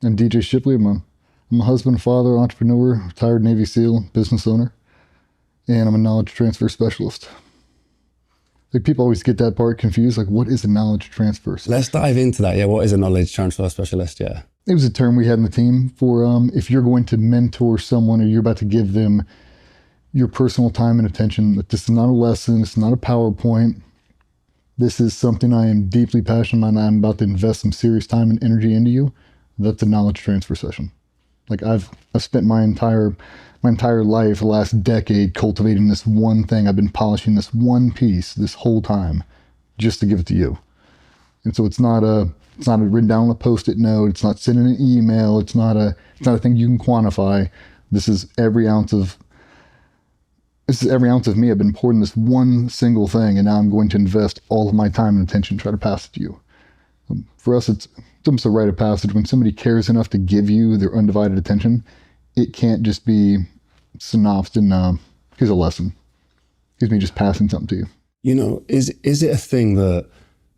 And DJ Shipley, I'm a husband, father, entrepreneur, retired Navy SEAL, business owner, and I'm a knowledge transfer specialist. Like, people always get that part confused. Like, what is a knowledge transfer specialist? Let's dive into that. Yeah, what is a knowledge transfer specialist? Yeah. It was a term we had in the team for if you're going to mentor someone or you're about to give them your personal time and attention. That this is not a lesson. It's not a PowerPoint. This is something I am deeply passionate about. I'm about to invest some serious time and energy into you. That's a knowledge transfer session. Like, I've spent my entire life, the last decade, cultivating this one thing. I've been polishing this one piece this whole time just to give it to you. And so it's not written down on a Post-it note. It's not sent in an email. It's not a thing you can quantify. This is every ounce of me. I've been pouring this one single thing, and now I'm going to invest all of my time and attention to try to pass it to you. For us, it's almost a rite of passage. When somebody cares enough to give you their undivided attention, it can't just be synopsed in, here's a lesson. Here's me just passing something to you. You know, is it a thing that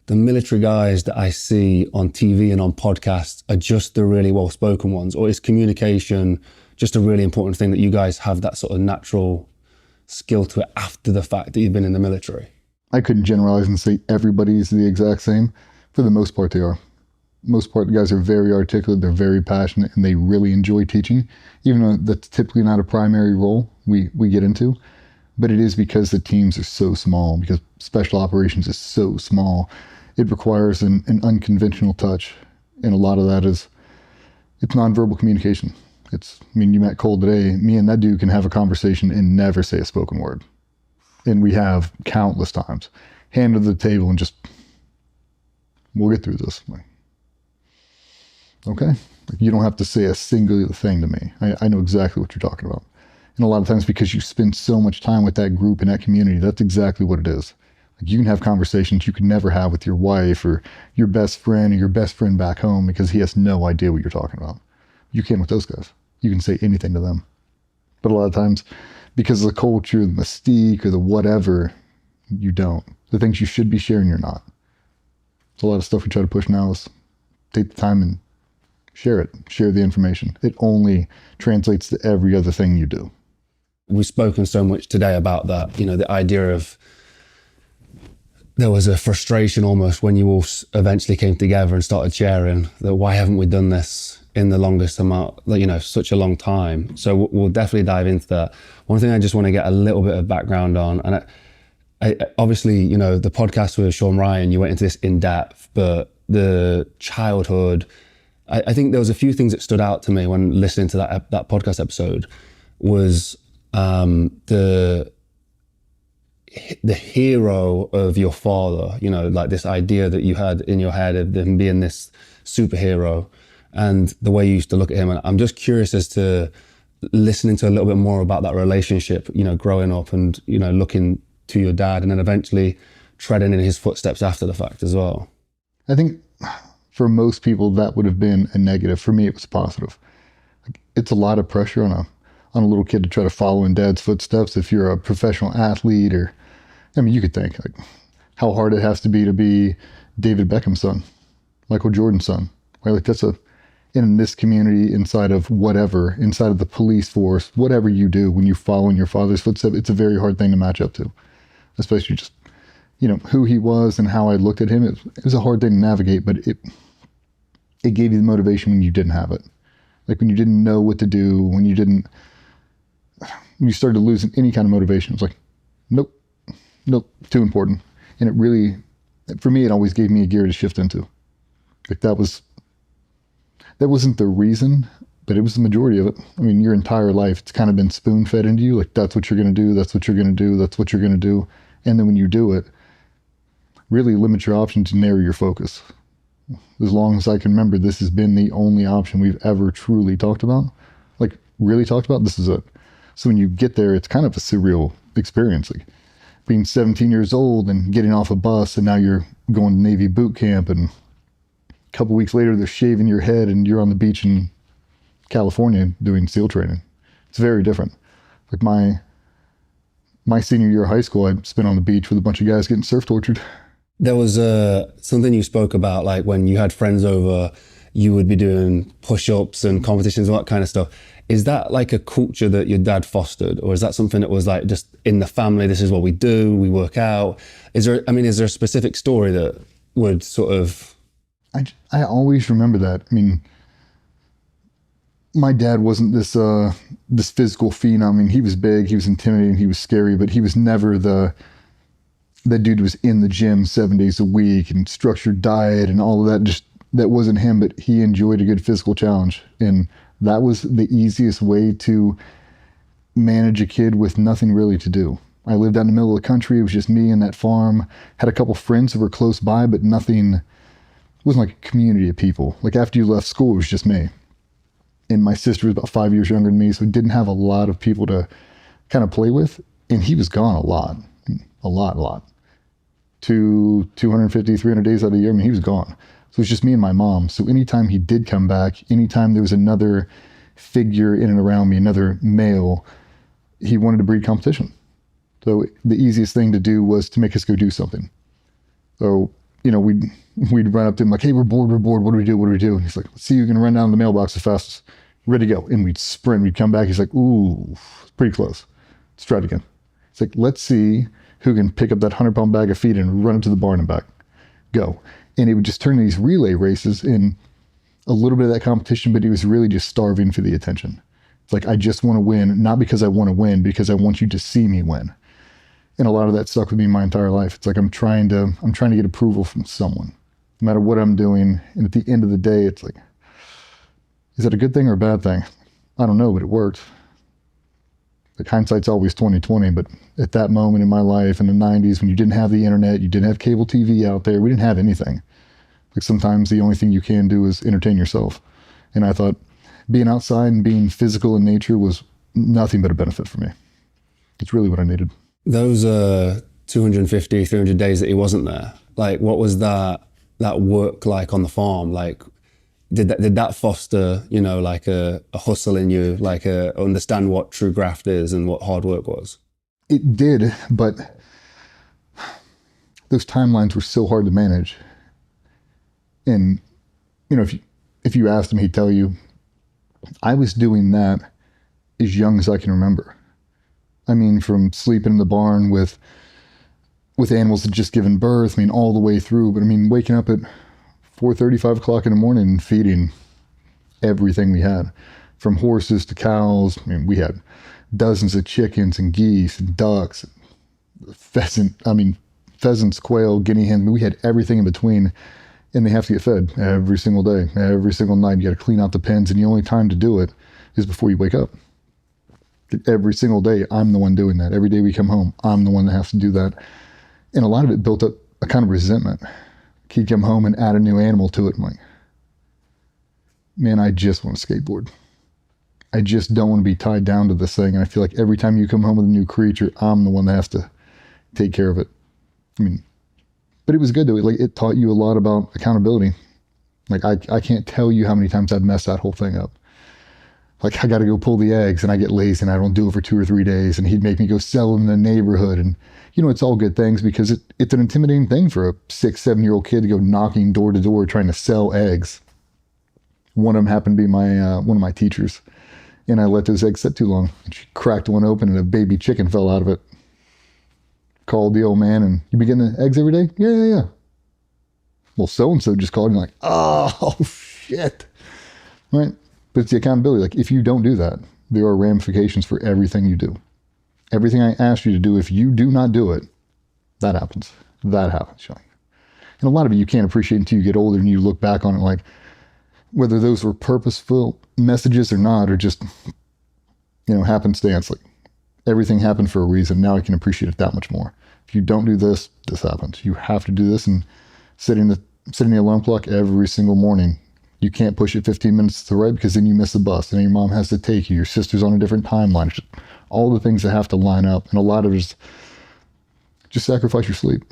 the military guys that I see on TV and on podcasts are just the really well-spoken ones? Or is communication just a really important thing that you guys have that sort of natural skill to it after the fact that you've been in the military? I couldn't generalize and say everybody's the exact same. For the most part, they are. Most part, the guys are very articulate, they're very passionate, and they really enjoy teaching, even though that's typically not a primary role we get into. But it is because the teams are so small, because special operations is so small. It requires an unconventional touch, and a lot of that it's nonverbal communication. You met Cole today. Me and that dude can have a conversation and never say a spoken word. And we have countless times. Hand to the table and just, we'll get through this. Like, okay? Like, you don't have to say a single thing to me. I know exactly what you're talking about. And a lot of times, because you spend so much time with that group and that community, that's exactly what it is. Like, you can have conversations you could never have with your wife or your best friend or your best friend back home because he has no idea what you're talking about. You can with those guys. You can say anything to them. But a lot of times, because of the culture, the mystique, or the whatever, you don't. The things you should be sharing, you're not. It's a lot of stuff we try to push now is take the time and share it. Share the information. It only translates to every other thing you do. We've spoken so much today about that, you know, the idea of there was a frustration almost when you all eventually came together and started sharing that why haven't we done this in the longest amount, you know, such a long time. So we'll definitely dive into that. One thing I just want to get a little bit of background on, and I obviously, you know, the podcast with Sean Ryan, you went into this in depth, but the childhood, I think there was a few things that stood out to me when listening to that podcast episode was the hero of your father, you know, like this idea that you had in your head of him being this superhero and the way you used to look at him. And I'm just curious as to listening to a little bit more about that relationship, you know, growing up and, you know, looking to your dad and then eventually treading in his footsteps after the fact as well. I think for most people that would have been a negative. For me, it was positive. It's a lot of pressure on a little kid to try to follow in dad's footsteps. If you're a professional athlete, or, I mean, you could think like how hard it has to be David Beckham's son, Michael Jordan's son, right? Like, that's in this community, inside of whatever, inside of the police force, whatever you do, when you follow in your father's footsteps, it's a very hard thing to match up to, especially just, you know, who he was and how I looked at him. It was a hard thing to navigate, but it gave you the motivation when you didn't have it. Like, when you didn't know what to do, when you started losing any kind of motivation, it's like, nope, too important. And it really, for me, it always gave me a gear to shift into. Like, that wasn't the reason, but it was the majority of it. I mean, your entire life, it's kind of been spoon-fed into you. Like, that's what you're going to do. That's what you're going to do. That's what you're going to do. And then when you do it, really limit your options and narrow your focus. As long as I can remember, this has been the only option we've ever truly talked about. Like, really talked about, this is it. So when you get there, it's kind of a surreal experience. Like, being 17 years old and getting off a bus, and now you're going to Navy boot camp, and a couple weeks later, they're shaving your head and you're on the beach in California doing SEAL training. It's very different. Like, my senior year of high school, I spent on the beach with a bunch of guys getting surf tortured. There was something you spoke about, like when you had friends over you would be doing push-ups and competitions and all that kind of stuff. Is that like a culture that your dad fostered, or is that something that was like just in the family? This is what we do. We work out. Is there a specific story that would sort of? I always remember that. I mean, my dad wasn't this physical phenom. I mean, he was big, he was intimidating, he was scary, but he was never the dude who was in the gym 7 days a week and structured diet and all of that. Just that wasn't him. But he enjoyed a good physical challenge, and that was the easiest way to manage a kid with nothing really to do. I lived out in the middle of the country. It was just me and that farm. Had a couple friends who were close by, but nothing. It wasn't like a community of people. Like after you left school, it was just me. And my sister was about 5 years younger than me, so didn't have a lot of people to kind of play with. And he was gone a lot. 250, 300 days out of the year, I mean, he was gone. So it was just me and my mom. So anytime he did come back, anytime there was another figure in and around me, another male, he wanted to breed competition. So the easiest thing to do was to make us go do something. So, you know, we'd run up to him like, hey, we're bored. What do we do? And he's like, let's see who can run down the mailbox the fastest. Ready to go. And we'd sprint. We'd come back. He's like, ooh, pretty close. Let's try it again. It's like, let's see who can pick up that 100-pound bag of feed and run it to the barn and back. Go. And it would just turn into these relay races in a little bit of that competition, but he was really just starving for the attention. It's like, I just want to win, not because I want to win, because I want you to see me win. And a lot of that stuck with me my entire life. It's like, I'm trying to get approval from someone, no matter what I'm doing. And at the end of the day, it's like, is that a good thing or a bad thing? I don't know, but it worked. Like hindsight's always 20/20, but at that moment in my life in the 90s, when you didn't have the internet, you didn't have cable TV out there, we didn't have anything. Like sometimes the only thing you can do is entertain yourself. And I thought being outside and being physical in nature was nothing but a benefit for me. It's really what I needed. Those 250, 300 days that he wasn't there, like what was that work like on the farm? Like, did that foster, you know, like a hustle in you, like understand what true graft is and what hard work was? It did, but those timelines were so hard to manage. And, you know, if you asked him, he'd tell you, I was doing that as young as I can remember. I mean, from sleeping in the barn with animals that just given birth, I mean, all the way through. But I mean, waking up at 4:30, 5 o'clock in the morning and feeding everything we had, from horses to cows. I mean, we had dozens of chickens and geese and ducks, pheasants, quail, guinea hens. I mean, we had everything in between, and they have to get fed every single day, every single night. You got to clean out the pens, and the only time to do it is before you wake up. Every single day, I'm the one doing that. Every day we come home, I'm the one that has to do that. And a lot of it built up a kind of resentment. He'd come home and add a new animal to it. I'm like, man, I just want to skateboard. I just don't want to be tied down to this thing. And I feel like every time you come home with a new creature, I'm the one that has to take care of it. I mean, but it was good though. It taught you a lot about accountability. Like I can't tell you how many times I've messed that whole thing up. Like I got to go pull the eggs and I get lazy and I don't do it for 2 or 3 days. And he'd make me go sell them in the neighborhood. And, you know, it's all good things because it's an intimidating thing for a 6-7-year-old kid to go knocking door to door trying to sell eggs. One of them happened to be one of my teachers. And I let those eggs sit too long. And she cracked one open and a baby chicken fell out of it. Called the old man and, you be getting the eggs every day? Yeah. Well, so-and-so just called me like, oh, shit. Right? But it's the accountability. Like, if you don't do that, there are ramifications for everything you do. Everything I asked you to do, if you do not do it, that happens. That happens, Sean. And a lot of it you can't appreciate until you get older and you look back on it like, whether those were purposeful messages or not, or just, you know, happenstance. Like, everything happened for a reason. Now I can appreciate it that much more. If you don't do this, this happens. You have to do this, and setting the alarm clock every single morning. You can't push it 15 minutes to the right because then you miss the bus and then your mom has to take you. Your sister's on a different timeline. All the things that have to line up. And a lot of it is just sacrifice your sleep.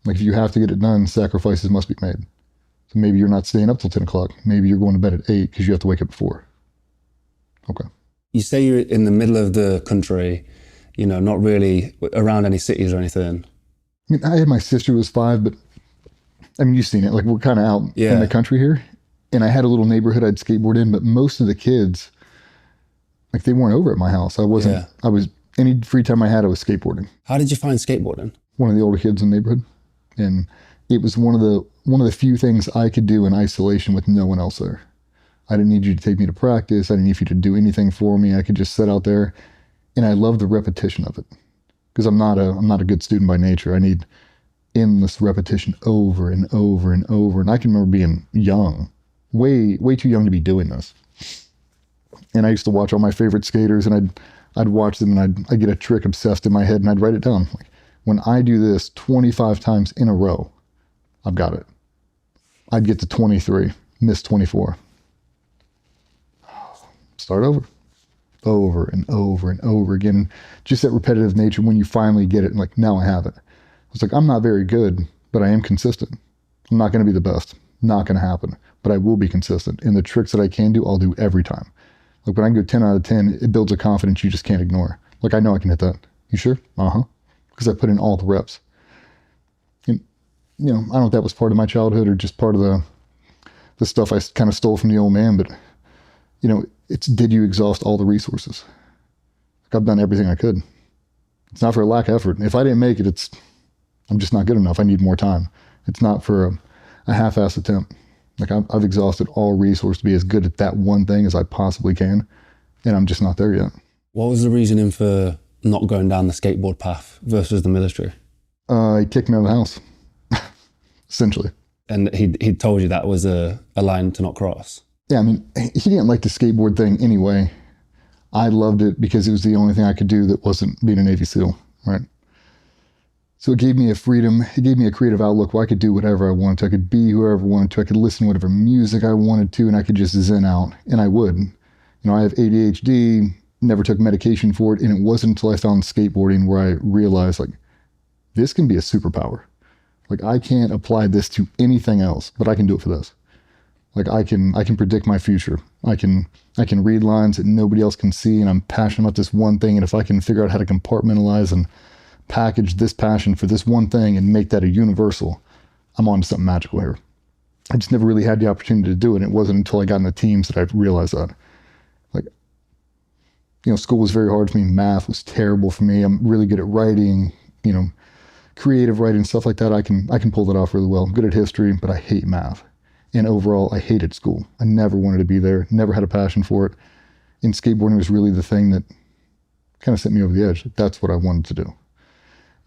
Like if you have to get it done, sacrifices must be made. So maybe you're not staying up till 10 o'clock. Maybe you're going to bed at 8 because you have to wake up at 4. Okay. You say you're in the middle of the country, you know, not really around any cities or anything. I mean, I had my sister who was 5, but I mean, you've seen it. Like we're kind of out in the country here. And I had a little neighborhood I'd skateboard in, but most of the kids, like, they weren't over at my house. Any free time I had, I was skateboarding. How did you find skateboarding? One of the older kids in the neighborhood. And it was one of the few things I could do in isolation with no one else there. I didn't need you to take me to practice. I didn't need you to do anything for me. I could just sit out there, and I love the repetition of it, because I'm not a good student by nature. I need endless repetition over and over and over. And I can remember being young, way too young to be doing this. And I used to watch all my favorite skaters, and I'd watch them, and I'd get a trick obsessed in my head, and I'd write it down. Like, when I do this 25 times in a row, I've got it. I'd get to 23, miss 24. Start over and over and over again. Just that repetitive nature. When you finally get it, and like, now I have it. It's like, I'm not very good, but I am consistent. I'm not going to be the best. Not going to happen, but I will be consistent. And the tricks that I can do, I'll do every time. Like, when I go 10 out of 10, it builds a confidence you just can't ignore. Like, I know I can hit that. You sure? Because I put in all the reps. And, I don't know if that was part of my childhood or just part of the stuff I kind of stole from the old man, but, it's, did you exhaust all the resources? Like, I've done everything I could. It's not for a lack of effort. If I didn't make it, I'm just not good enough. I need more time. It's not for a half-ass attempt. Like, I've exhausted all resources to be as good at that one thing as I possibly can, and I'm just not there yet. What was the reasoning for not going down the skateboard path versus the military? He kicked me out of the house, essentially. And he told you that was a line to not cross? Yeah, I mean, he didn't like the skateboard thing anyway. I loved it because it was the only thing I could do that wasn't being a Navy SEAL, right? So it gave me a freedom. It gave me a creative outlook where I could do whatever I wanted to. I could be whoever I wanted to. I could listen to whatever music I wanted to, and I could just zen out, and I would. I have ADHD, never took medication for it, and it wasn't until I found skateboarding where I realized, like, this can be a superpower. Like, I can't apply this to anything else, but I can do it for this. Like, I can predict my future. I can read lines that nobody else can see, and I'm passionate about this one thing, and if I can figure out how to compartmentalize and package this passion for this one thing and make that a universal, I'm on to something magical here. I just never really had the opportunity to do it. It wasn't until I got in the teams that I realized that. Like, school was very hard for me. Math was terrible for me. I'm really good at writing, creative writing, stuff like that. I can pull that off really well. I'm good at history, but I hate math. And overall, I hated school. I never wanted to be there, never had a passion for it. And skateboarding was really the thing that kind of sent me over the edge. That's what I wanted to do.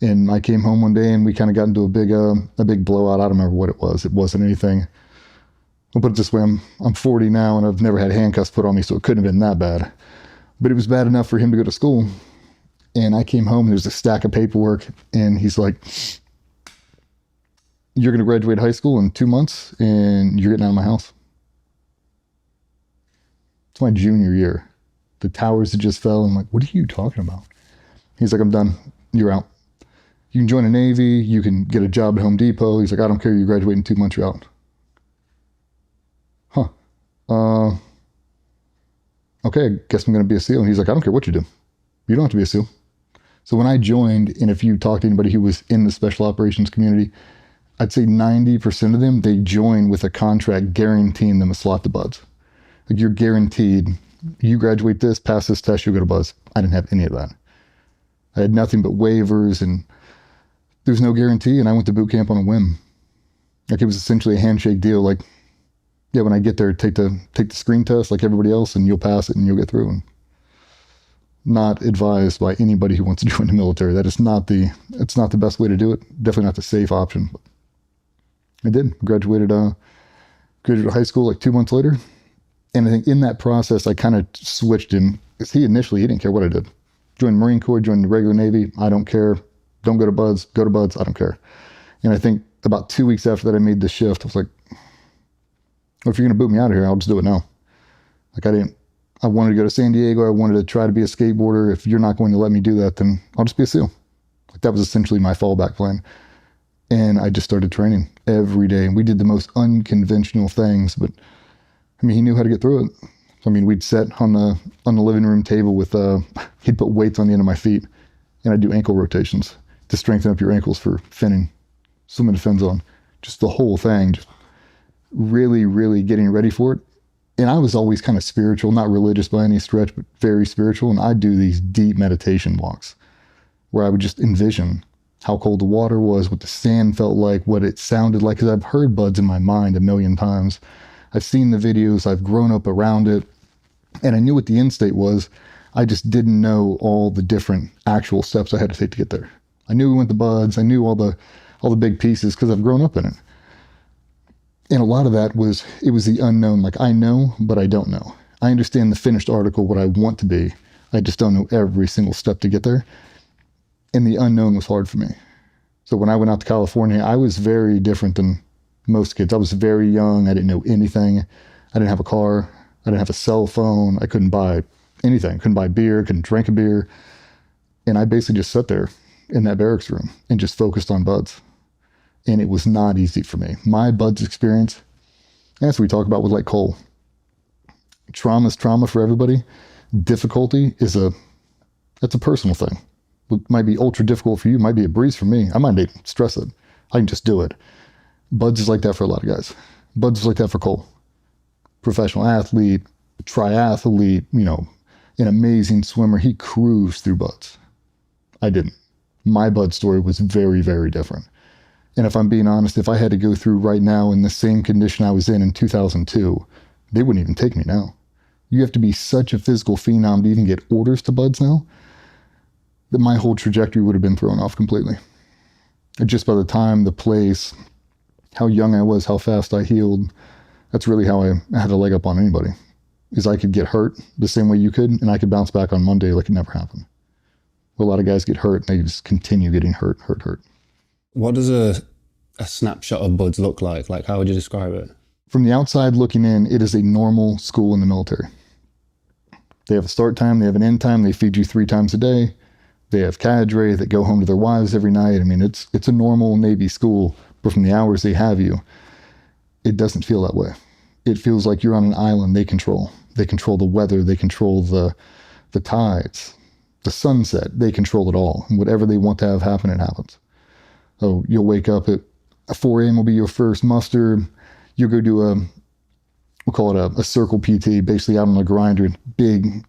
And I came home one day and we kind of got into a big blowout. I don't remember what it was. It wasn't anything. I'll put it this way, I'm 40 now and I've never had handcuffs put on me, so it couldn't have been that bad. But it was bad enough for him to go to school. And I came home and there's a stack of paperwork, and he's like, you're going to graduate high school in 2 months and you're getting out of my house. It's my junior year. The towers had just fell. I'm like, what are you talking about? He's like, I'm done. You're out. You can join the Navy. You can get a job at Home Depot. He's like, I don't care. You graduate in 2 months, you're out. Okay, I guess I'm going to be a SEAL. And he's like, I don't care what you do. You don't have to be a SEAL. So when I joined, and if you talk to anybody who was in the special operations community, I'd say 90% of them, they join with a contract guaranteeing them a slot to BUDS. Like, you're guaranteed, you graduate this, pass this test, you'll go to BUDS. I didn't have any of that. I had nothing but waivers, and there was no guarantee, and I went to boot camp on a whim. Like, it was essentially a handshake deal. Like, yeah, when I get there, take the screen test like everybody else, and you'll pass it and you'll get through. And not advised by anybody who wants to join the military. That is it's not the best way to do it. Definitely not the safe option. But I did. Graduated high school like 2 months later. And I think in that process, I kind of switched him. Because he didn't care what I did. Joined Marine Corps, joined the regular Navy. I don't care. Don't go to BUDS. Go to BUDS. I don't care. And I think about 2 weeks after that, I made the shift. I was like, well, if you're going to boot me out of here, I'll just do it now. Like, I wanted to go to San Diego. I wanted to try to be a skateboarder. If you're not going to let me do that, then I'll just be a SEAL. Like, that was essentially my fallback plan. And I just started training every day. And we did the most unconventional things, but I mean, he knew how to get through it. So, I mean, we'd sit on the living room table with, he'd put weights on the end of my feet, and I'd do ankle rotations to strengthen up your ankles for finning, swimming to fin zone. Just the whole thing. Just really, really getting ready for it. And I was always kind of spiritual, not religious by any stretch, but very spiritual. And I'd do these deep meditation walks where I would just envision how cold the water was, what the sand felt like, what it sounded like. Because I've heard buds in my mind a million times. I've seen the videos, I've grown up around it, and I knew what the end state was. I just didn't know all the different actual steps I had to take to get there. I knew we went to buds, I knew all the big pieces because I've grown up in it. And a lot of that was, it was the unknown. Like, I know, but I don't know. I understand the finished article, what I want to be. I just don't know every single step to get there. And the unknown was hard for me. So when I went out to California, I was very different than most kids. I was very young. I didn't know anything. I didn't have a car. I didn't have a cell phone. I couldn't buy anything. Couldn't buy beer. Couldn't drink a beer. And I basically just sat there in that barracks room and just focused on buds. And it was not easy for me. My buds experience, as we talk about with like Cole, trauma is trauma for everybody. Difficulty is that's a personal thing. What might be ultra difficult for you might be a breeze for me. I might not stress it. I can just do it. Buds is like that for a lot of guys. Buds is like that for Cole. Professional athlete, triathlete, an amazing swimmer. He cruised through buds. I didn't. My bud story was very, very different. And if I'm being honest, if I had to go through right now in the same condition I was in 2002, they wouldn't even take me now. You have to be such a physical phenom to even get orders to buds now, that my whole trajectory would have been thrown off completely. And just by the time, the place, how young I was, how fast I healed, that's really how I had a leg up on anybody. Is I could get hurt the same way you could, and I could bounce back on Monday like it never happened. Well, a lot of guys get hurt, and they just continue getting hurt. What does a snapshot of buds look like? Like, how would you describe it? From the outside looking in, it is a normal school in the military. They have a start time, they have an end time, they feed you 3 times a day. They have cadre that go home to their wives every night. I mean, it's a normal Navy school, but from the hours they have you, it doesn't feel that way. It feels like you're on an island they control. They control the weather, they control the tides, the sunset, they control it all. And whatever they want to have happen, it happens. So you'll wake up at 4 a.m. will be your first muster. You'll go do we'll call it a circle PT, basically out on a grinder, big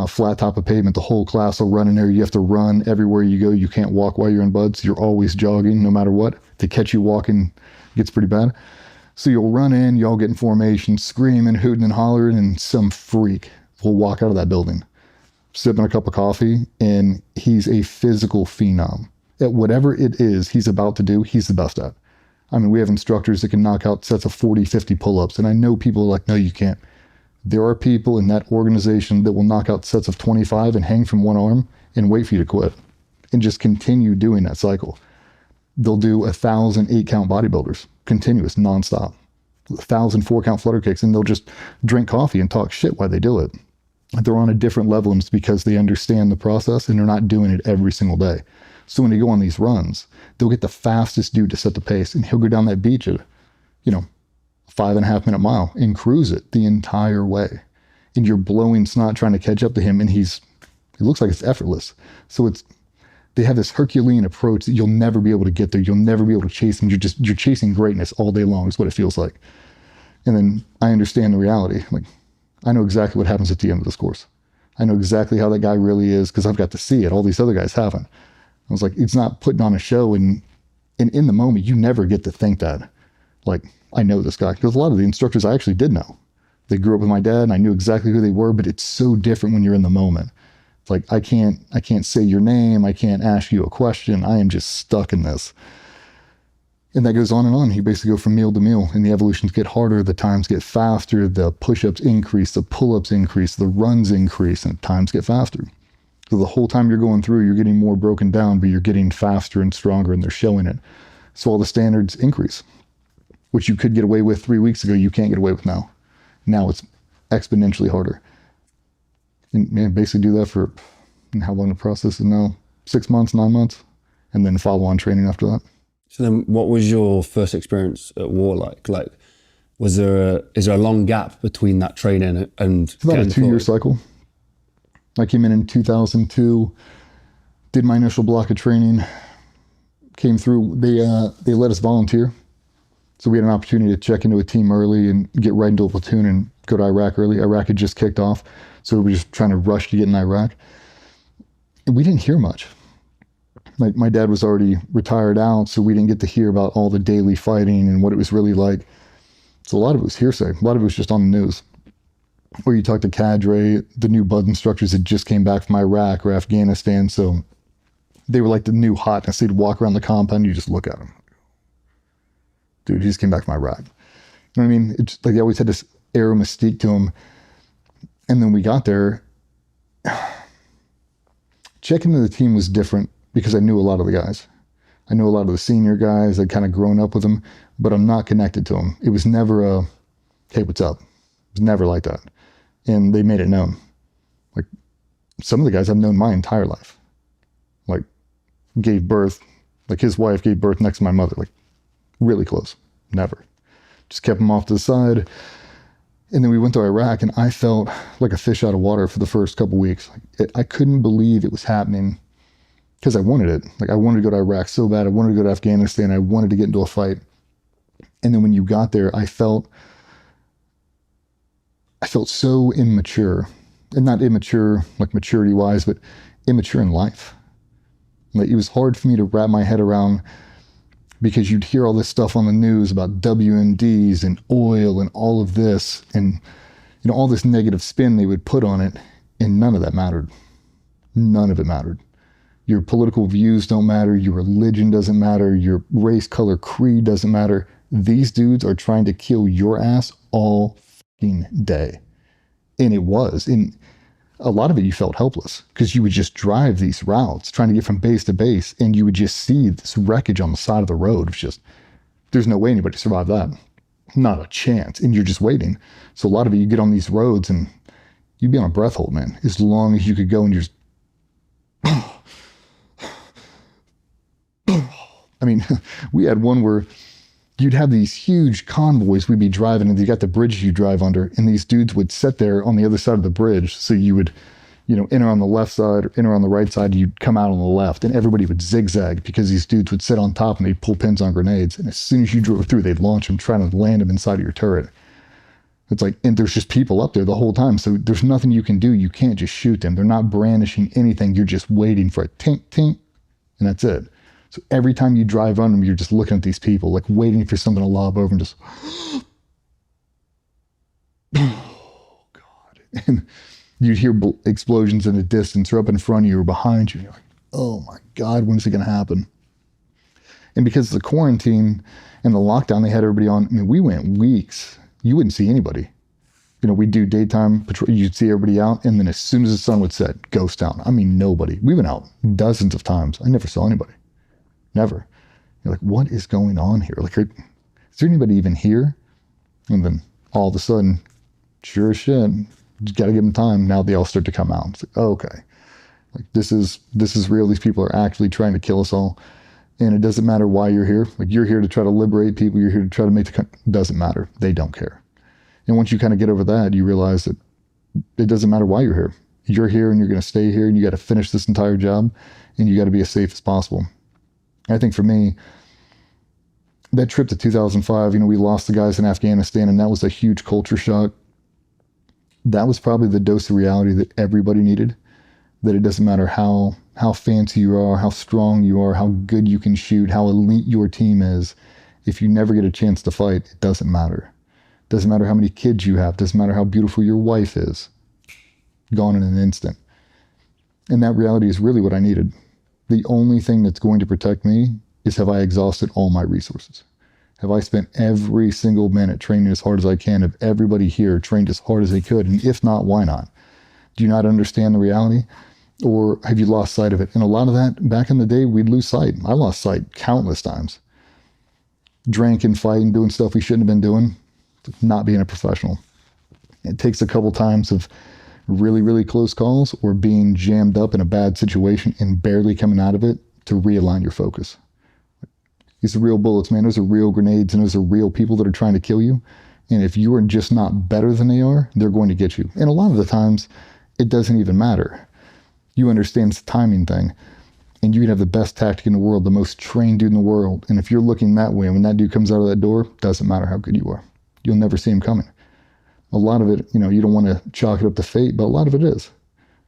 flat top of pavement. The whole class will run in there. You have to run everywhere you go. You can't walk while you're in buds. You're always jogging no matter what. They catch you walking, it gets pretty bad. So you'll run in, you all get in formation, screaming, hooting and hollering, and some freak will walk out of that building, sipping a cup of coffee, and he's a physical phenom. At whatever it is he's about to do, he's the best at. I mean, we have instructors that can knock out sets of 40, 50 pull-ups, and I know people are like, no, you can't. There are people in that organization that will knock out sets of 25 and hang from one arm and wait for you to quit and just continue doing that cycle. They'll do 1,000 8-count bodybuilders, continuous, nonstop, 1,000 4-count flutter kicks, and they'll just drink coffee and talk shit while they do it. They're on a different level, and it's because they understand the process and they're not doing it every single day. So when they go on these runs, they'll get the fastest dude to set the pace, and he'll go down that beach at, 5.5 minute mile and cruise it the entire way. And you're blowing snot trying to catch up to him, and it looks like it's effortless. So they have this Herculean approach that you'll never be able to get there. You'll never be able to chase him. You're chasing greatness all day long is what it feels like. And then I understand the reality. Like, I know exactly what happens at the end of this course. I know exactly how that guy really is because I've got to see it. All these other guys haven't. I was like, it's not putting on a show, and in the moment, you never get to think that, like, I know this guy. Because a lot of the instructors I actually did know. They grew up with my dad, and I knew exactly who they were, but it's so different when you're in the moment. It's like, I can't say your name. I can't ask you a question. I am just stuck in this. And that goes on and on. You basically go from meal to meal, and the evolutions get harder, the times get faster, the push-ups increase, the pull-ups increase, the runs increase, and times get faster. So the whole time you're going through, you're getting more broken down, but you're getting faster and stronger, and they're showing it. So all the standards increase, which you could get away with 3 weeks ago, you can't get away with now. Now it's exponentially harder. And basically do that for, and how long the process is now? 6 months, 9 months, and then follow on training after that. So then what was your first experience at war like? Like, is there a long gap between that training and it's about a 2-year cycle. I came in 2002, did my initial block of training, came through. They let us volunteer. So we had an opportunity to check into a team early and get right into a platoon and go to Iraq early. Iraq had just kicked off, so we were just trying to rush to get in Iraq. And we didn't hear much. Like, my dad was already retired out, so we didn't get to hear about all the daily fighting and what it was really like. So a lot of it was hearsay. A lot of it was just on the news. Or you talk to cadre, the new bud instructors that just came back from Iraq or Afghanistan, so they were like the new hotness. They'd walk around the compound, you just look at them. Dude, he just came back from Iraq. You know what I mean? It's like they always had this air of mystique to them. And then we got there. Checking into the team was different because I knew a lot of the guys. I knew a lot of the senior guys. I'd kind of grown up with them, but I'm not connected to them. It was never a, hey, what's up? It was never like that. And they made it known. Like, some of the guys I've known my entire life. Like, gave birth, like his wife gave birth next to my mother, like really close. Never. Just kept him off to the side. And then we went to Iraq, and I felt like a fish out of water for the first couple weeks. Like, I couldn't believe it was happening because I wanted it. Like, I wanted to go to Iraq so bad. I wanted to go to Afghanistan. I wanted to get into a fight. And then when you got there, I felt so immature, and not immature like maturity wise, but immature in life. Like, it was hard for me to wrap my head around, because you'd hear all this stuff on the news about WMDs and oil and all of this, and, you know, all this negative spin they would put on it, and none of that mattered. None of it mattered. Your political views don't matter. Your religion doesn't matter. Your race, color, creed doesn't matter. These dudes are trying to kill your ass all fucking day. And it was. And a lot of it, you felt helpless because you would just drive these routes trying to get from base to base, and you would just see this wreckage on the side of the road. It's just, there's no way anybody survived that. Not a chance. And you're just waiting. So a lot of it, you get on these roads and you'd be on a breath hold, man, as long as you could go, and you're just, I mean, we had one where you'd have these huge convoys we'd be driving, and you got the bridge you drive under, and these dudes would sit there on the other side of the bridge. So you would, you know, enter on the left side or enter on the right side, you'd come out on the left, and everybody would zigzag because these dudes would sit on top and they'd pull pins on grenades. And as soon as you drove through, they'd launch them, trying to land them inside of your turret. It's like, and there's just people up there the whole time. So there's nothing you can do. You can't just shoot them. They're not brandishing anything. You're just waiting for a tink, tink, and that's it. So every time you drive on them, you're just looking at these people, like waiting for something to lob over, and just, oh God. And you'd hear explosions in the distance or up in front of you or behind you. And you're like, oh my God, when is it going to happen? And because of the quarantine and the lockdown, they had everybody on. I mean, we went weeks. You wouldn't see anybody. You know, we'd do daytime patrol. You'd see everybody out. And then as soon as the sun would set, ghost town. I mean, nobody. We went out dozens of times. I never saw anybody. Never. You're like, what is going on here? Like, is there anybody even here? And then all of a sudden, sure as shit, you got to give them time. Now they all start to come out. It's like, oh, okay. Like, this is real. These people are actually trying to kill us all. And it doesn't matter why you're here. Like, you're here to try to liberate people. You're here to try to make the country. Doesn't matter. They don't care. And once you kind of get over that, you realize that it doesn't matter why you're here. You're here and you're going to stay here, and you got to finish this entire job, and you got to be as safe as possible. I think for me, that trip to 2005, you know, we lost the guys in Afghanistan, and that was a huge culture shock. That was probably the dose of reality that everybody needed, that it doesn't matter how fancy you are, how strong you are, how good you can shoot, how elite your team is. If you never get a chance to fight, it doesn't matter. It doesn't matter how many kids you have. It doesn't matter how beautiful your wife is. Gone in an instant. And that reality is really what I needed. The only thing that's going to protect me is, have I exhausted all my resources? Have I spent every single minute training as hard as I can? Have everybody here trained as hard as they could? And if not, why not? Do you not understand the reality? Or have you lost sight of it? And a lot of that, back in the day, we'd lose sight. I lost sight countless times. Drinking, fighting, doing stuff we shouldn't have been doing, not being a professional. It takes a couple times of really, really close calls or being jammed up in a bad situation and barely coming out of it to realign your focus. These are real bullets, man. Those are real grenades, and those are real people that are trying to kill you. And if you are just not better than they are, they're going to get you. And a lot of the times, it doesn't even matter. You understand it's a timing thing. And you can have the best tactic in the world, the most trained dude in the world. And if you're looking that way, and when that dude comes out of that door, doesn't matter how good you are. You'll never see him coming. A lot of it, you don't want to chalk it up to fate, but a lot of it is.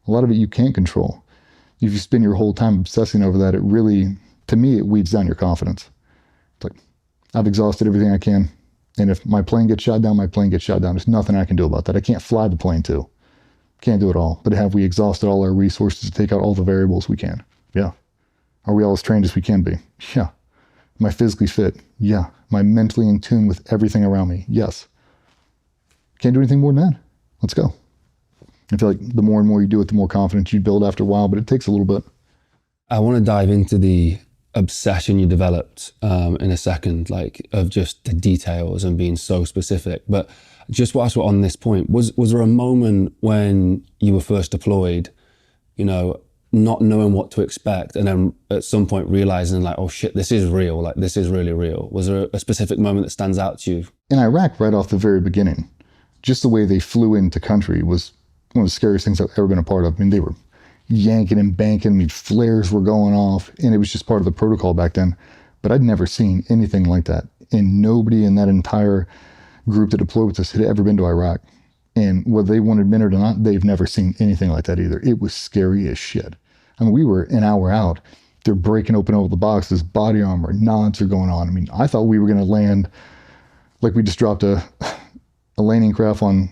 A lot of it you can't control. If you spend your whole time obsessing over that, it really, to me, it weeds down your confidence. It's like, I've exhausted everything I can. And if my plane gets shot down, my plane gets shot down. There's nothing I can do about that. I can't fly the plane too. Can't do it all. But have we exhausted all our resources to take out all the variables we can? Yeah. Are we all as trained as we can be? Yeah. Am I physically fit? Yeah. Am I mentally in tune with everything around me? Yes. Can't do anything more than that. Let's go. I feel like the more and more you do it, the more confidence you build after a while, but it takes a little bit. I want to dive into the obsession you developed in a second, like of just the details and being so specific. But just whilst we're on this point, was there a moment when you were first deployed, not knowing what to expect, and then at some point realizing like, oh shit, this is real, like this is really real? Was there a specific moment that stands out to you? In Iraq, right off the very beginning, just the way they flew into country was one of the scariest things I've ever been a part of. I mean, they were yanking and banking. I mean, flares were going off, and it was just part of the protocol back then. But I'd never seen anything like that. And nobody in that entire group that deployed with us had ever been to Iraq. And whether they wanted to admit it or not, they've never seen anything like that either. It was scary as shit. I mean, we were an hour out. They're breaking open all the boxes, body armor, nods are going on. I mean, I thought we were going to land like we just dropped a landing craft on,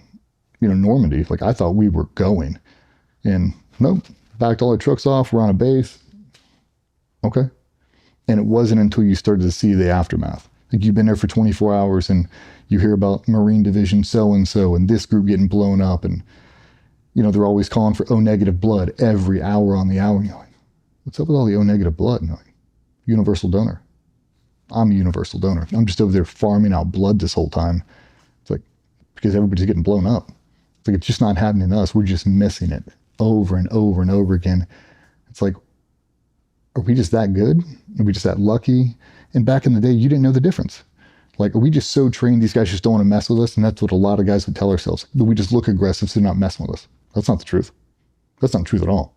Normandy. Like I thought we were going. And nope, backed all our trucks off. We're on a base. Okay. And it wasn't until you started to see the aftermath. Like you've been there for 24 hours and you hear about Marine Division so-and-so and this group getting blown up. And, they're always calling for O-negative blood every hour on the hour. And you're like, what's up with all the O-negative blood? And like, universal donor. I'm a universal donor. I'm just over there farming out blood this whole time. It's like, because everybody's getting blown up. It's like, it's just not happening to us. We're just missing it over and over and over again. It's like, are we just that good? Are we just that lucky? And back in the day, you didn't know the difference. Like, are we just so trained these guys just don't want to mess with us? And that's what a lot of guys would tell ourselves. That we just look aggressive, so they're not messing with us. That's not the truth. That's not the truth at all.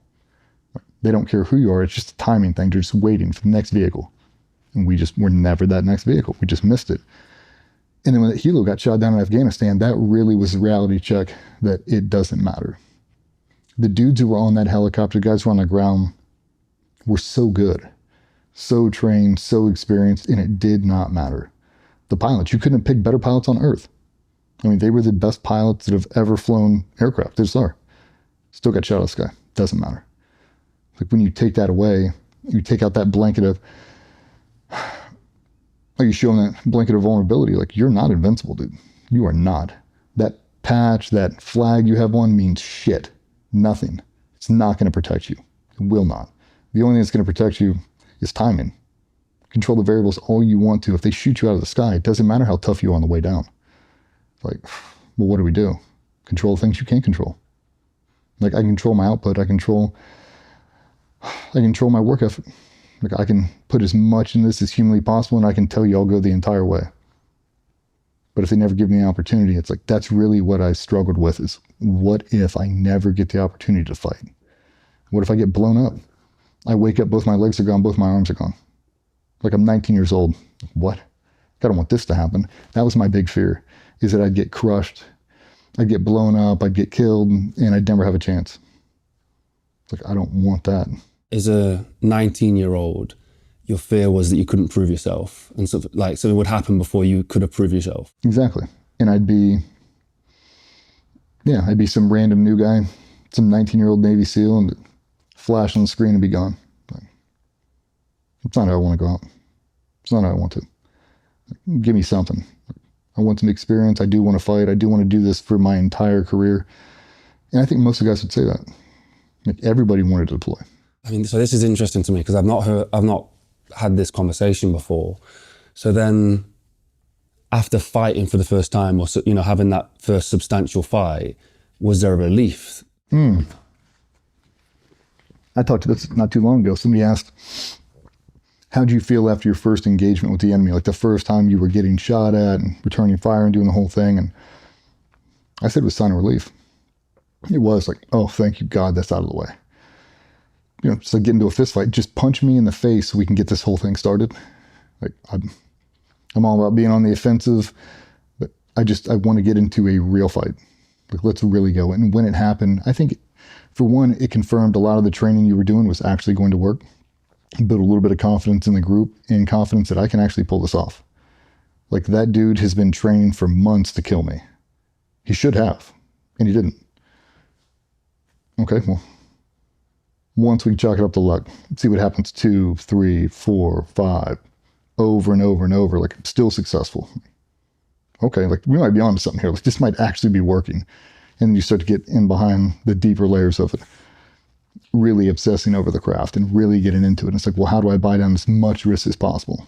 They don't care who you are. It's just a timing thing. They're just waiting for the next vehicle. And we're never that next vehicle. We just missed it. And then when the helo got shot down in Afghanistan, that really was a reality check that it doesn't matter. The dudes who were on that helicopter, guys who were on the ground, were so good, so trained, so experienced, and it did not matter. The pilots, you couldn't have picked better pilots on Earth. I mean, they were the best pilots that have ever flown aircraft. They just are. Still got shot out of the sky. Doesn't matter. Like when you take that away, you take out that blanket of, like you show them that blanket of vulnerability, like you're not invincible, dude. You are not. That patch, that flag you have on means shit. Nothing. It's not going to protect you. It will not. The only thing that's going to protect you is timing. Control the variables all you want to. If they shoot you out of the sky, it doesn't matter how tough you are on the way down. It's like, well, what do we do? Control things you can't control. Like I control my output. I control my work effort. Like I can put as much in this as humanly possible, and I can tell you I'll go the entire way. But if they never give me the opportunity, it's like, that's really what I struggled with is, what if I never get the opportunity to fight? What if I get blown up? I wake up, both my legs are gone, both my arms are gone. Like I'm 19 years old. What? I don't want this to happen. That was my big fear, is that I'd get crushed. I'd get blown up, I'd get killed, and I'd never have a chance. It's like, I don't want that. As a 19-year-old, your fear was that you couldn't prove yourself, and so like something would happen before you could have proved yourself. Exactly. And I'd be some random new guy, some 19-year-old Navy SEAL, and flash on the screen and be gone. Like, it's not how I want to go out. It's not how I want to. Like, give me something. I want some experience. I do want to fight. I do want to do this for my entire career. And I think most of the guys would say that. Like everybody wanted to deploy. I mean, so this is interesting to me because I've not had this conversation before. So then after fighting for the first time, or, having that first substantial fight, was there a relief? I talked to this not too long ago. Somebody asked, how did you feel after your first engagement with the enemy? Like the first time you were getting shot at and returning fire and doing the whole thing. And I said it was a sign of relief. It was like, oh, thank you, God, that's out of the way. just like get into a fist fight. Just punch me in the face so we can get this whole thing started. Like I'm all about being on the offensive, but I want to get into a real fight. Like, let's really go. And when it happened, I think for one, it confirmed a lot of the training you were doing was actually going to work. Built a little bit of confidence in the group and confidence that I can actually pull this off. Like, that dude has been training for months to kill me. He should have, and he didn't. Okay, well, once we chalk it up to luck, let's see what happens 2, 3, 4, 5, over and over and over. Like, I'm still successful. Okay, like, we might be onto something here. Like, this might actually be working. And you start to get in behind the deeper layers of it, really obsessing over the craft and really getting into it. And it's like, well, how do I buy down as much risk as possible?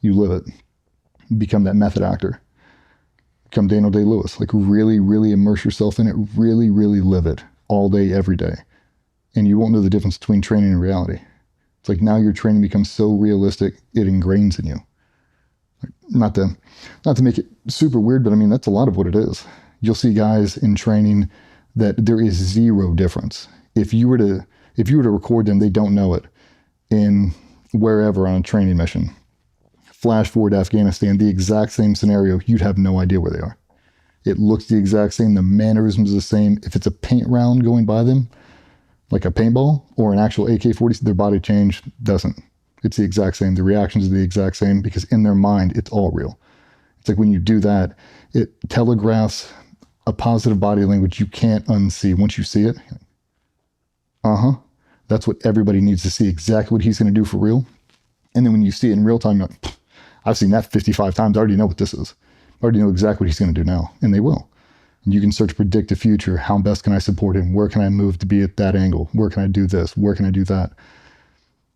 You live it. Become that method actor. Become Daniel Day-Lewis. Like, really, really immerse yourself in it. Really, really live it all day, every day. And you won't know the difference between training and reality. It's like, now your training becomes so realistic, it ingrains in you. Like, not to make it super weird, but I mean, that's a lot of what it is. You'll see guys in training that there is zero difference. If you were to record them, they don't know it in wherever on a training mission. Flash forward to Afghanistan, the exact same scenario, you'd have no idea where they are. It looks the exact same. The mannerisms are the same. If it's a paint round going by them, like a paintball or an actual AK-40, their body change doesn't. It's the exact same. The reactions are the exact same because in their mind, it's all real. It's like when you do that, it telegraphs a positive body language you can't unsee. Once you see it, that's what everybody needs to see, exactly what he's going to do for real. And then when you see it in real time, you're like, I've seen that 55 times. I already know what this is. I already know exactly what he's going to do now. And they will. And you can start to predict the future. How best can I support him? Where can I move to be at that angle? Where can I do this? Where can I do that?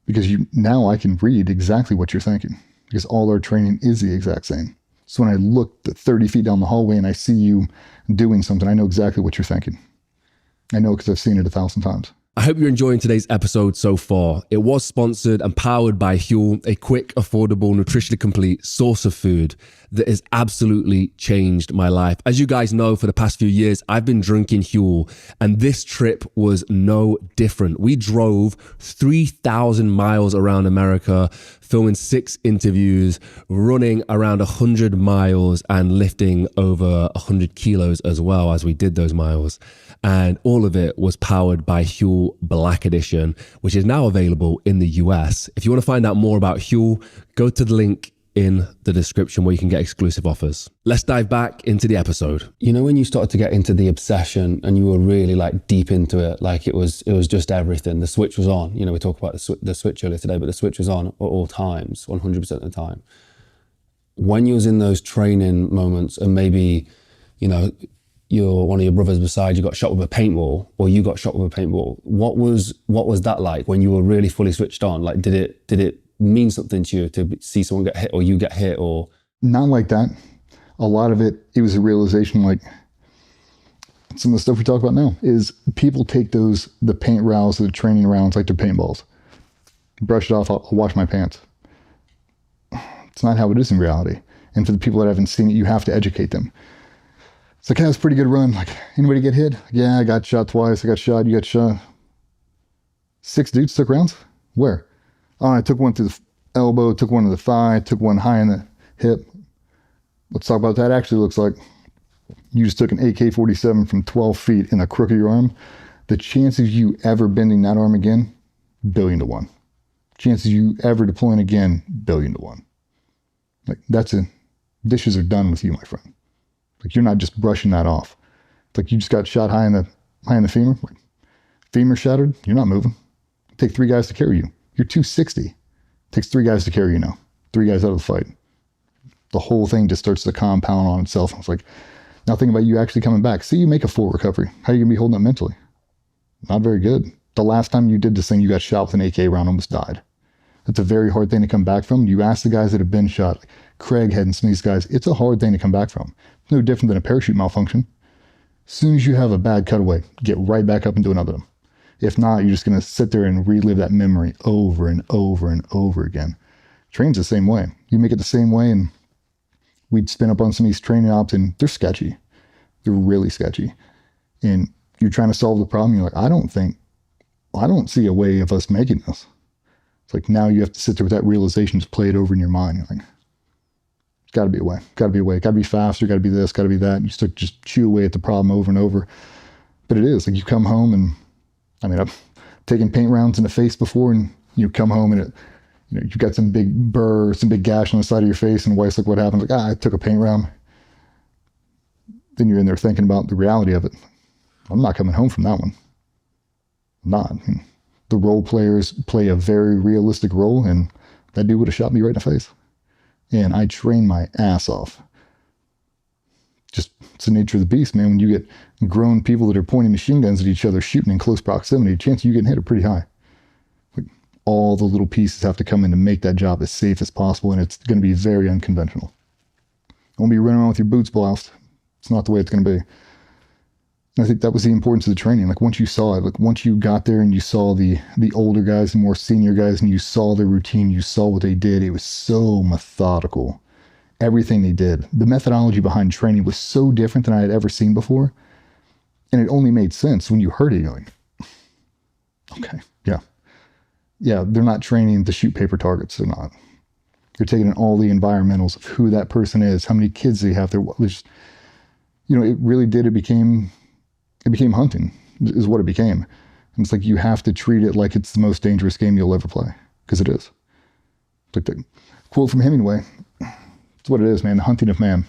Because now I can read exactly what you're thinking, because all our training is the exact same. So when I look 30 feet down the hallway and I see you doing something, I know exactly what you're thinking. I know because I've seen it 1,000 times. I hope you're enjoying today's episode so far. It was sponsored and powered by Huel, a quick, affordable, nutritionally complete source of food that has absolutely changed my life. As you guys know, for the past few years, I've been drinking Huel, and this trip was no different. We drove 3,000 miles around America, filming 6 interviews, running around 100 miles, and lifting over 100 kilos as well as we did those miles. And all of it was powered by Huel Black Edition, which is now available in the US. If you want to find out more about Huel, go to the link in the description where you can get exclusive offers. Let's dive back into the episode. You know, when you started to get into the obsession and you were really like deep into it, like it was just everything. The switch was on. You know, we talked about the switch earlier today, but the switch was on at all times, 100% of the time. When you was in those training moments and maybe, you know, one of your brothers beside you got shot with a paintball, or you got shot with a paintball, what was that like when you were really fully switched on? Like, did it mean something to you to see someone get hit or you get hit? Or not like that. A lot of it was a realization, like some of the stuff we talk about now is people take the paint rounds, the training rounds, like they're paintballs. Brush it off, I'll wash my pants. It's not how it is in reality. And for the people that haven't seen it, you have to educate them. It's like, hey, that's a pretty good run. Like, anybody get hit? Yeah, I got shot twice. I got shot. You got shot. 6 dudes took rounds? Where? Oh, I took one through the elbow, took one to the thigh, took one high in the hip. Let's talk about that. Actually looks like you just took an AK-47 from 12 feet in the crook of your arm. The chances you ever bending that arm again, 1,000,000,000 to 1. Chances you ever deploying again, 1,000,000,000 to 1. Like, dishes are done with you, my friend. Like, you're not just brushing that off. It's like you just got shot high in the femur. Like, femur shattered, you're not moving. Take 3 guys to carry you. You're 260. Takes 3 guys to carry you now. 3 guys out of the fight. The whole thing just starts to compound on itself. It's like, now think about you actually coming back. See, you make a full recovery. How are you going to be holding up mentally? Not very good. The last time you did this thing, you got shot with an AK round, almost died. That's a very hard thing to come back from. You ask the guys that have been shot, like Craighead and some of these guys, it's a hard thing to come back from. It's no different than a parachute malfunction. As soon as you have a bad cutaway, get right back up and do another one. If not, you're just going to sit there and relive that memory over and over and over again. Training's the same way. You make it the same way, and we'd spin up on some of these training ops, and they're sketchy. They're really sketchy. And you're trying to solve the problem. You're like, I don't think I don't see a way of us making this. It's like now you have to sit there with that realization, just play it over in your mind. You're like, got to be a way, got to be a way, got to be faster, got to be this, got to be that. And you start to just chew away at the problem over and over. But it is like you come home and, I mean, I've taken paint rounds in the face before, and you come home and you've got some big burr, some big gash on the side of your face, and the wife's like, what happened? Like, I took a paint round. Then you're in there thinking about the reality of it. I'm not coming home from that one. I'm not. I mean, the role players play a very realistic role, and that dude would have shot me right in the face. And I trained my ass off. Just, it's the nature of the beast, man. When you get grown people that are pointing machine guns at each other, shooting in close proximity, the chance of you getting hit are pretty high. Like, all the little pieces have to come in to make that job as safe as possible, and it's going to be very unconventional. Don't be running around with your boots bloused. It's not the way it's going to be. And I think that was the importance of the training. Like, once you saw it, like once you got there and you saw the older guys, the more senior guys, and you saw their routine, you saw what they did, it was so methodical. Everything they did, the methodology behind training was so different than I had ever seen before. And it only made sense when you heard it. You're like, okay, yeah, they're not training to shoot paper targets. They're not. They're taking in all the environmentals of who that person is, how many kids they have. It really did. It became hunting is what it became. And it's like, you have to treat it like it's the most dangerous game you'll ever play, because it is. Like the quote from Hemingway, it's what it is, man. The hunting of man.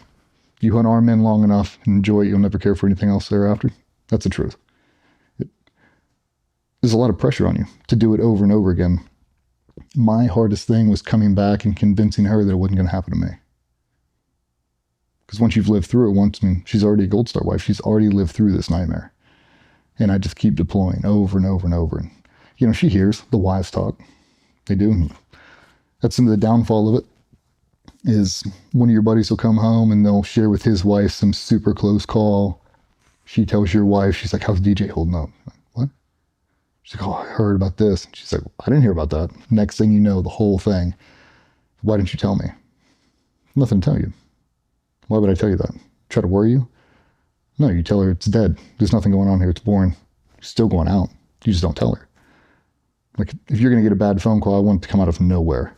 You hunt armed men long enough and enjoy it, you'll never care for anything else thereafter. That's the truth. There's a lot of pressure on you to do it over and over again. My hardest thing was coming back and convincing her that it wasn't going to happen to me. Because once you've lived through it once, I mean, she's already a Gold Star wife. She's already lived through this nightmare. And I just keep deploying over and over and over. And, she hears the wives talk. They do. That's some of the downfall of it, is one of your buddies will come home and they'll share with his wife some super close call. She tells your wife, she's like, how's DJ holding up? Like, what? She's like, oh, I heard about this. She's like, I didn't hear about that. Next thing you know, the whole thing. Why didn't you tell me? Nothing to tell you. Why would I tell you that? Try to worry you? No, you tell her it's dead. There's nothing going on here. It's boring. You're still going out. You just don't tell her. Like, if you're going to get a bad phone call, I want it to come out of nowhere.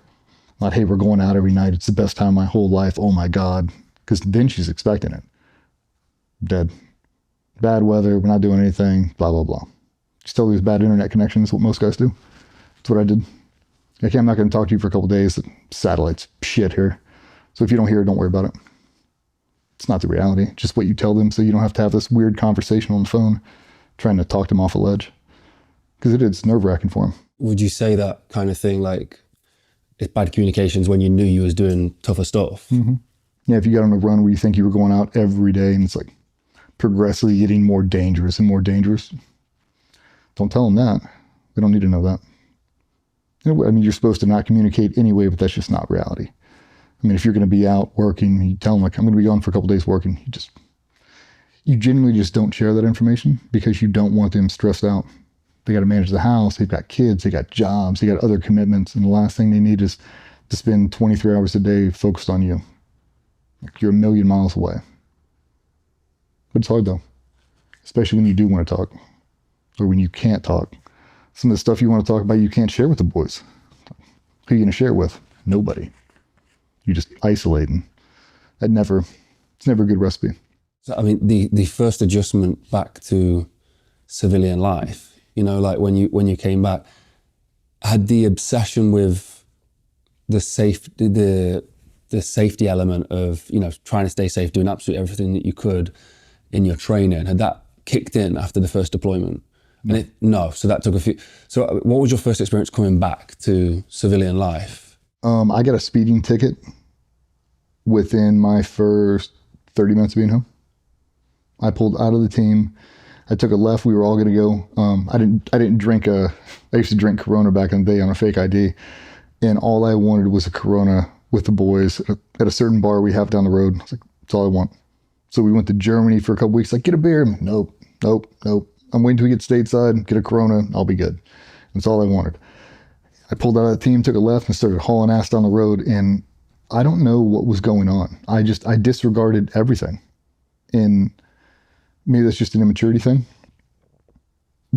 Not, hey, we're going out every night. It's the best time of my whole life. Oh my God. Because then she's expecting it. Dead. Bad weather. We're not doing anything. Blah, blah, blah. Still lose bad internet connection. That's what most guys do. That's what I did. Okay, I'm not going to talk to you for a couple of days. Satellite's shit here. So if you don't hear it, don't worry about it. It's not the reality. Just what you tell them, so you don't have to have this weird conversation on the phone trying to talk them off a ledge. Because it's nerve-wracking for them. Would you say that kind of thing, like, it's bad communications when you knew you was doing tougher stuff? Mm-hmm. Yeah, if you got on a run where you think you were going out every day and it's like progressively getting more dangerous and more dangerous, don't tell them that. They don't need to know that. I mean, you're supposed to not communicate anyway, but that's just not reality. I mean, if you're going to be out working, you tell them, like, I'm going to be gone for a couple of days working. You genuinely just don't share that information because you don't want them stressed out. They got to manage the house. They've got kids. They got jobs. They got other commitments. And the last thing they need is to spend 23 hours a day focused on you. Like, you're a million miles away. But it's hard, though, especially when you do want to talk or when you can't talk. Some of the stuff you want to talk about, you can't share with the boys. Who are you going to share it with? Nobody. You just isolating. It's never a good recipe. So, I mean, the first adjustment back to civilian life, like when you came back, had the obsession with the safety element of, trying to stay safe, doing absolutely everything that you could in your training, had that kicked in after the first deployment? No. So that took a few. So what was your first experience coming back to civilian life? I got a speeding ticket within my first 30 minutes of being home. I pulled out of the team. I took a left. We were all going to go. I didn't drink I used to drink Corona back in the day on a fake ID. And all I wanted was a Corona with the boys at a certain bar we have down the road. I was like, that's all I want. So we went to Germany for a couple weeks. Like, get a beer. I'm like, nope. I'm waiting till we get stateside, get a Corona. I'll be good. That's all I wanted. I pulled out of the team, took a left and started hauling ass down the road. And I don't know what was going on. I disregarded everything. And maybe that's just an immaturity thing.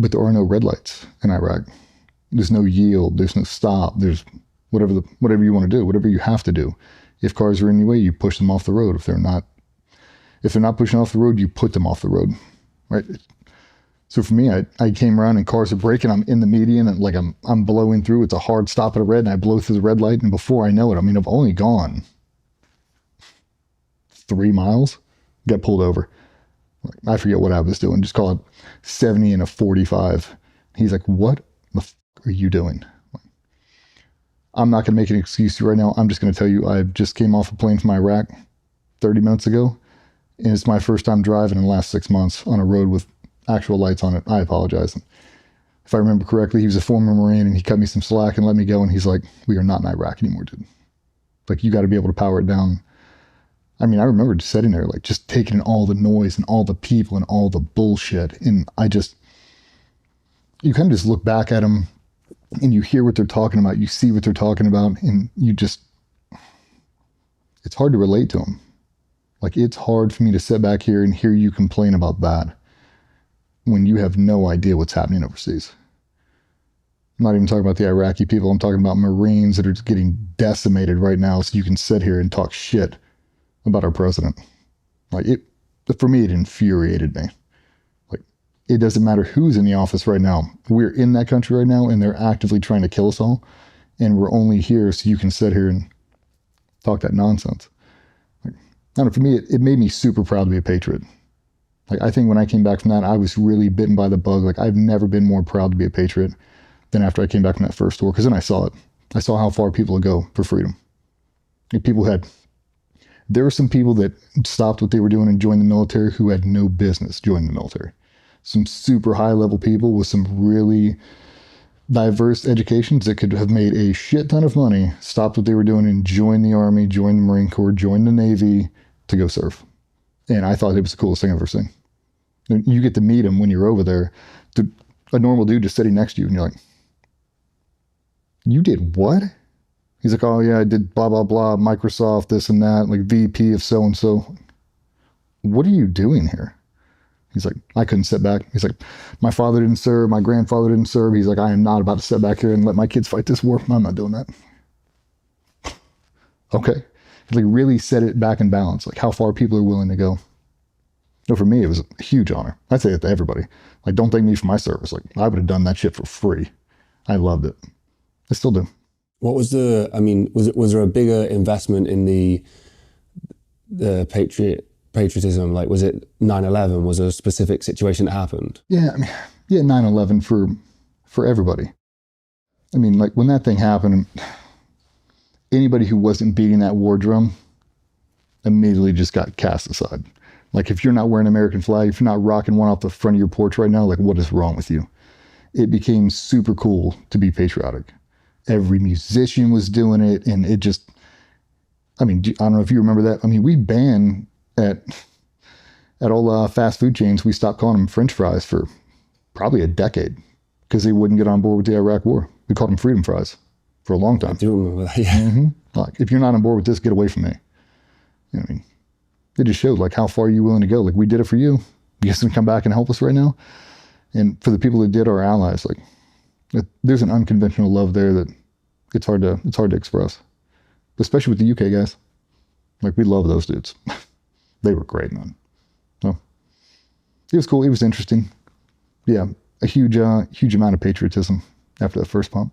But there are no red lights in Iraq. There's no yield. There's no stop. There's whatever you want to do, whatever you have to do. If cars are in your way, you push them off the road. If they're not pushing off the road, you put them off the road, right? So for me, I came around and cars are braking. I'm in the median and like I'm blowing through. It's a hard stop at a red, and I blow through the red light. And before I know it, I mean, I've only gone 3 miles, get pulled over. I forget what I was doing. Just call it 70 and a 45. He's like, "What the f are you doing?" I'm not going to make an excuse right now. I'm just going to tell you, I just came off a plane from Iraq 30 minutes ago, and it's my first time driving in the last 6 months on a road with actual lights on it. I apologize. If I remember correctly, he was a former Marine, and he cut me some slack and let me go, and he's like, "We are not in Iraq anymore, dude. Like, you got to be able to power it down." I mean, I remember just sitting there, like, just taking in all the noise and all the people and all the bullshit, and you kind of just look back at them, and you hear what they're talking about, you see what they're talking about, and it's hard to relate to them. Like, it's hard for me to sit back here and hear you complain about that when you have no idea what's happening overseas. I'm not even talking about the Iraqi people. I'm talking about Marines that are just getting decimated right now, so you can sit here and talk shit about our president. Like, for me, it infuriated me. It doesn't matter who's in the office right now. We're in that country right now, and they're actively trying to kill us all. And we're only here so you can sit here and talk that nonsense. Like, I don't know, for me, it made me super proud to be a patriot. Like, I think when I came back from that, I was really bitten by the bug. Like, I've never been more proud to be a patriot than after I came back from that first tour. Because then I saw it. I saw how far people would go for freedom. Like, there were some people that stopped what they were doing and joined the military who had no business joining the military. Some super high level people with some really diverse educations that could have made a shit ton of money, stopped what they were doing and joined the Army, joined the Marine Corps, joined the Navy to go serve. And I thought it was the coolest thing I've ever seen. And you get to meet them when you're over there. A normal dude just sitting next to you, and you're like, "You did what?" He's like, "Oh yeah, I did blah, blah, blah, Microsoft, this and that, like VP of so-and-so." What are you doing here? He's like, "I couldn't sit back." He's like, "My father didn't serve. My grandfather didn't serve." He's like, "I am not about to sit back here and let my kids fight this war. I'm not doing that." Okay. Like, really set it back in balance, like how far people are willing to go. No, for me, it was a huge honor. I'd say it to everybody. Like, don't thank me for my service. Like, I would have done that shit for free. I loved it. I still do. What was was there a bigger investment in the patriotism? Like, was it 9/11? Was there a specific situation that happened? Yeah, I mean, 9/11 for everybody. I mean, like, when that thing happened, anybody who wasn't beating that war drum immediately just got cast aside. Like, if you're not wearing an American flag, if you're not rocking one off the front of your porch right now, like, what is wrong with you? It became super cool to be patriotic. Every musician was doing it, and it just, I mean, I don't know if you remember that. I mean, we banned at all fast food chains, we stopped calling them French fries for probably a decade because they wouldn't get on board with the Iraq war. We called them freedom fries for a long time. I do remember that, yeah. Mm-hmm. Like, if you're not on board with this, get away from me. You know what I mean? It just showed, like, how far you're willing to go. Like, we did it for you. You guys can come back and help us right now. And for the people that did, our allies, like, there's an unconventional love there that it's hard to express, especially with the UK guys. Like, we love those dudes. They were great, man. So it was cool. It was interesting. Yeah, a huge amount of patriotism after that first pump.